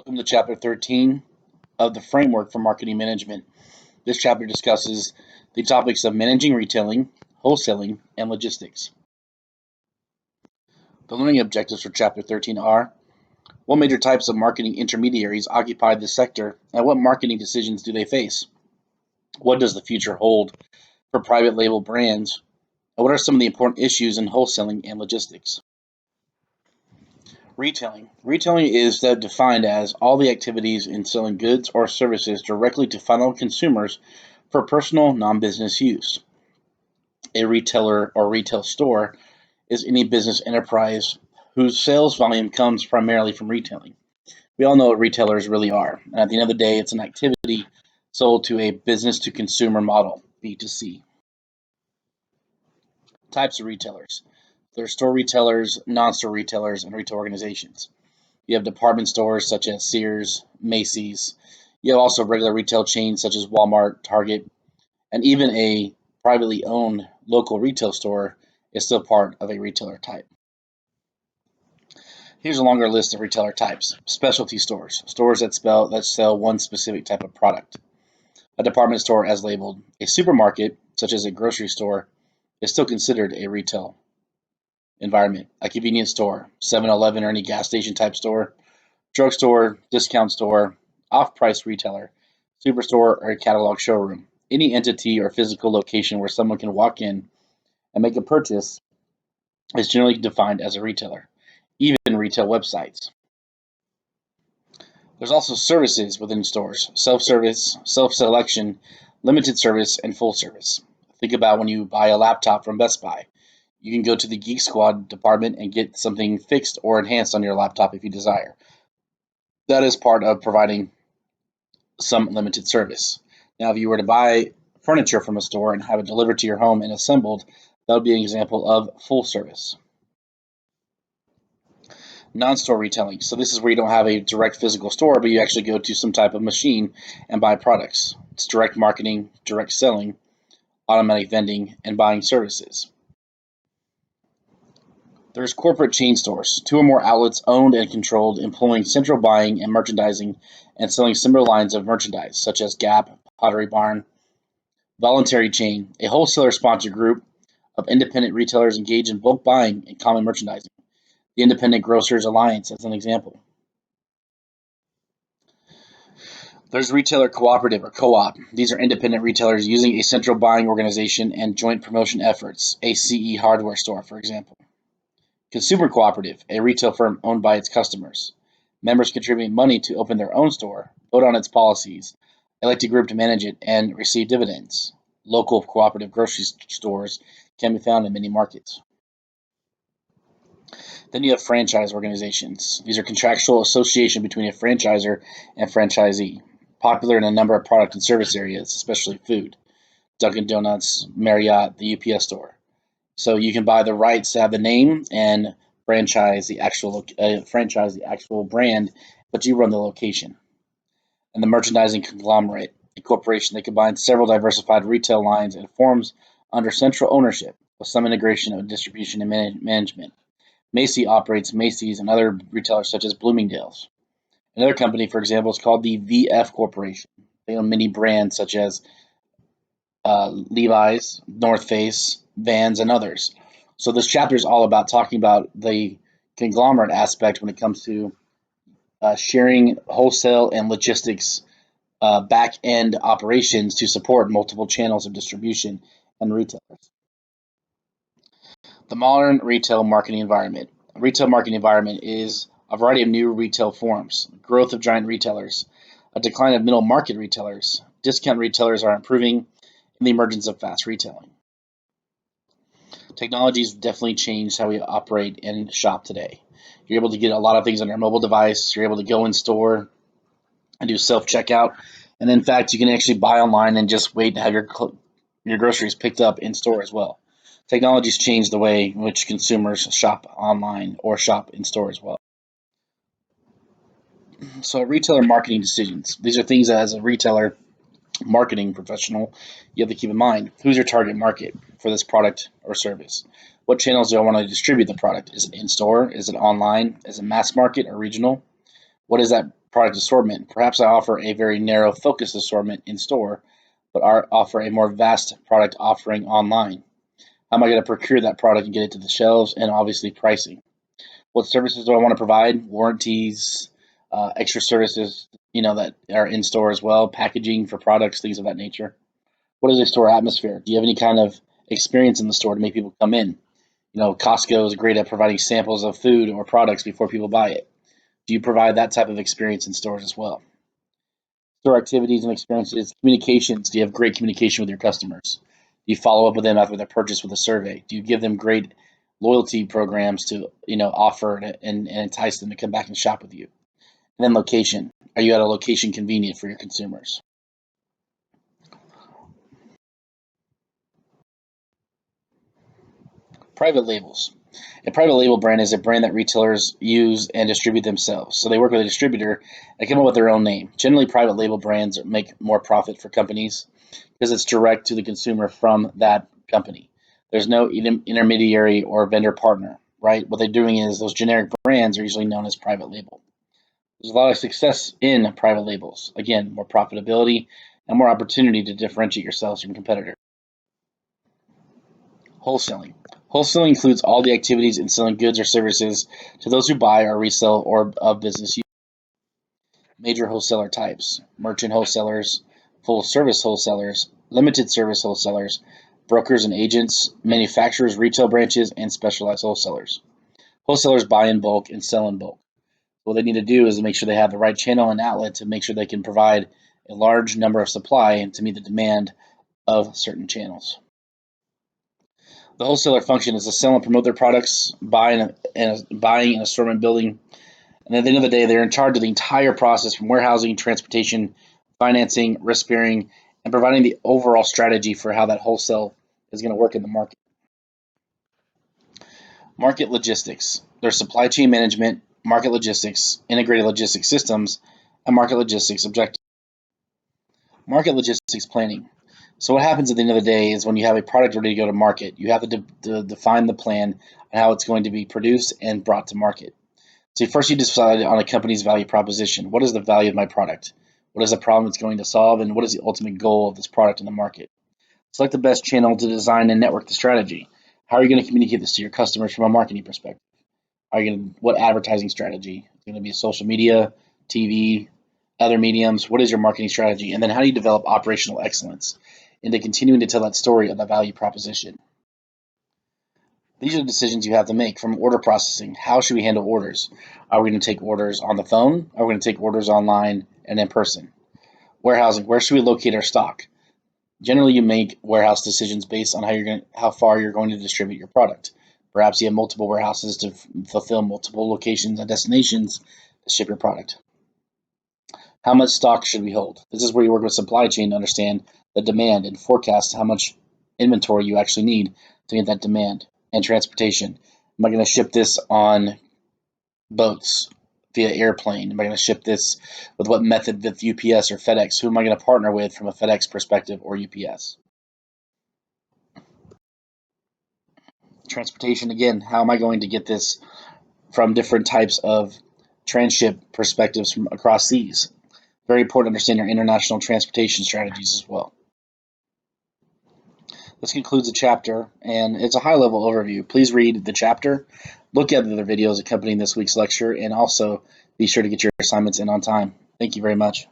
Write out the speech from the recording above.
Welcome to Chapter 13 of the Framework for Marketing Management. This chapter discusses the topics of managing retailing, wholesaling, and logistics. The learning objectives for Chapter 13 are: what major types of marketing intermediaries occupy this sector, and what marketing decisions do they face? What does the future hold for private label brands, and what are some of the important issues in wholesaling and logistics? Retailing. Retailing is defined as all the activities in selling goods or services directly to final consumers for personal, non-business use. A retailer or retail store is any business enterprise whose sales volume comes primarily from retailing. We all know what retailers really are. And at the end of the day, it's an activity sold to a business to consumer model, B2C. Types of retailers. There are store retailers, non-store retailers, and retail organizations. You have department stores such as Sears, Macy's. You have also regular retail chains such as Walmart, Target, and even a privately owned local retail store is still part of a retailer type. Here's a longer list of retailer types. Specialty stores, stores that sell one specific type of product. A department store as labeled. A supermarket, such as a grocery store, is still considered a retail environment. A convenience store, 7-Eleven or any gas station type store, drugstore, discount store, off-price retailer, superstore, or a catalog showroom. Any entity or physical location where someone can walk in and make a purchase is generally defined as a retailer, even retail websites. There's also services within stores: self-service, self-selection, limited service, and full service. Think about when you buy a laptop from Best Buy. You can go to the Geek Squad department and get something fixed or enhanced on your laptop if you desire. That is part of providing some limited service. Now, if you were to buy furniture from a store and have it delivered to your home and assembled, that would be an example of full service. Non-store retailing. So this is where you don't have a direct physical store, but you actually go to some type of machine and buy products. It's direct marketing, direct selling, automatic vending, and buying services. There's corporate chain stores, two or more outlets owned and controlled, employing central buying and merchandising and selling similar lines of merchandise, such as Gap, Pottery Barn. Voluntary chain, a wholesaler-sponsored group of independent retailers engaged in bulk buying and common merchandising. The Independent Grocers Alliance as an example. There's retailer cooperative or co-op. These are independent retailers using a central buying organization and joint promotion efforts, a CE hardware store, for example. Consumer cooperative, a retail firm owned by its customers. Members contribute money to open their own store, vote on its policies, elect a group to manage it, and receive dividends. Local cooperative grocery stores can be found in many markets. Then you have franchise organizations. These are contractual association between a franchisor and franchisee, popular in a number of product and service areas, especially food. Dunkin' Donuts, Marriott, the UPS store. So you can buy the rights to have the name and franchise the actual brand, but you run the location. And the merchandising conglomerate, a corporation that combines several diversified retail lines and forms under central ownership with some integration of distribution and management. Macy operates Macy's and other retailers such as Bloomingdale's. Another company, for example, is called the VF Corporation. They own many brands such as Levi's, North Face, Vans, and others. So this chapter is all about talking about the conglomerate aspect when it comes to sharing wholesale and logistics back-end operations to support multiple channels of distribution and retailers. The modern retail marketing environment. A retail marketing environment is a variety of new retail forms, growth of giant retailers, a decline of middle market retailers, discount retailers are improving, and the emergence of fast retailing. Technology's definitely changed how we operate and shop today. You're able to get a lot of things on your mobile device. You're able to go in store and do self-checkout. And in fact, you can actually buy online and just wait to have your groceries picked up in store as well. Technology's changed the way in which consumers shop online or shop in store as well. So retailer marketing decisions. These are things that as a retailer marketing professional, you have to keep in mind. Who's your target market for this product or service? What channels do I want to distribute the product? Is it in store? Is it online? Is it mass market or regional? What is that product assortment. Perhaps I offer a very narrow focused assortment in store, but offer a more vast product offering online. How am I going to procure that product and get it to the shelves? And obviously pricing. What services do I want to provide? Warranties, extra services, that are in store as well, packaging for products, things of that nature. What is a store atmosphere? Do you have any kind of experience in the store to make people come in? Costco is great at providing samples of food or products before people buy it. Do you provide that type of experience in stores as well? Store activities and experiences, communications. Do you have great communication with your customers? Do you follow up with them after their purchase with a survey? Do you give them great loyalty programs to offer and entice them to come back and shop with you? And then location. Are you at a location convenient for your consumers? Private labels. A private label brand is a brand that retailers use and distribute themselves. So they work with a distributor and come up with their own name. Generally, private label brands make more profit for companies because it's direct to the consumer from that company. There's no intermediary or vendor partner, right? What they're doing is those generic brands are usually known as private label. There's a lot of success in private labels. Again, more profitability and more opportunity to differentiate yourselves from competitors. Wholesaling. Wholesaling includes all the activities in selling goods or services to those who buy or resell or of business use. Major wholesaler types: merchant wholesalers, full service wholesalers, limited service wholesalers, brokers and agents, manufacturers, retail branches, and specialized wholesalers. Wholesalers buy in bulk and sell in bulk. What they need to do is make sure they have the right channel and outlet to make sure they can provide a large number of supply and to meet the demand of certain channels. The wholesaler function is to sell and promote their products, buying and assortment building, and at the end of the day, they're in charge of the entire process from warehousing, transportation, financing, risk bearing, and providing the overall strategy for how that wholesale is going to work in the market. Market logistics. There's supply chain management, market logistics, integrated logistics systems, and market logistics objectives. Market logistics planning. So what happens at the end of the day is when you have a product ready to go to market, you have to define the plan on how it's going to be produced and brought to market. So first you decide on a company's value proposition. What is the value of my product? What is the problem it's going to solve? And what is the ultimate goal of this product in the market? Select the best channel to design and network the strategy. How are you going to communicate this to your customers from a marketing perspective? What advertising strategy? Is it going to be social media, TV, other mediums? What is your marketing strategy? And then how do you develop operational excellence into continuing to tell that story of the value proposition? These are the decisions you have to make. From order processing. How should we handle orders? Are we going to take orders on the phone? Are we going to take orders online and in person? Warehousing. Where should we locate our stock? Generally, you make warehouse decisions based on how far you're going to distribute your product. Perhaps you have multiple warehouses to fulfill multiple locations and destinations to ship your product. How much stock should we hold? This is where you work with supply chain to understand the demand and forecast how much inventory you actually need to meet that demand. And transportation. Am I going to ship this on boats via airplane? Am I going to ship this with what method with UPS or FedEx? Who am I going to partner with from a FedEx perspective or UPS? Transportation, again, how am I going to get this from different types of transship perspectives from across seas? Very important to understand your international transportation strategies as well. This concludes the chapter, and it's a high-level overview. Please read the chapter, look at the other videos accompanying this week's lecture, and also be sure to get your assignments in on time. Thank you very much.